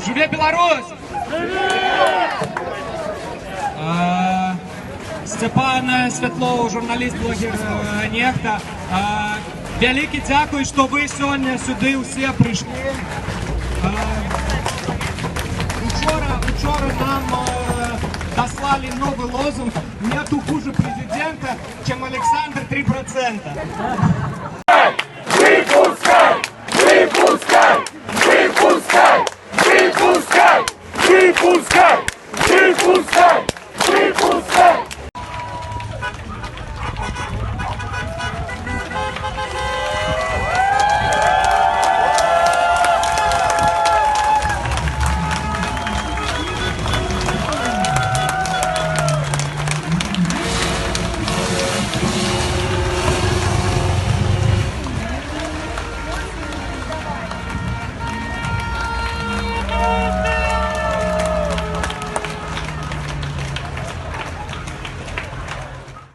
Живе Білорусь! Степан Святлов, журналіст-блогер Нехта. Велике дякую, що ви сьогодні сюди всі прийшли. Вчора нам дослали новый лозунг: нету хуже президента, чем Александр 3%.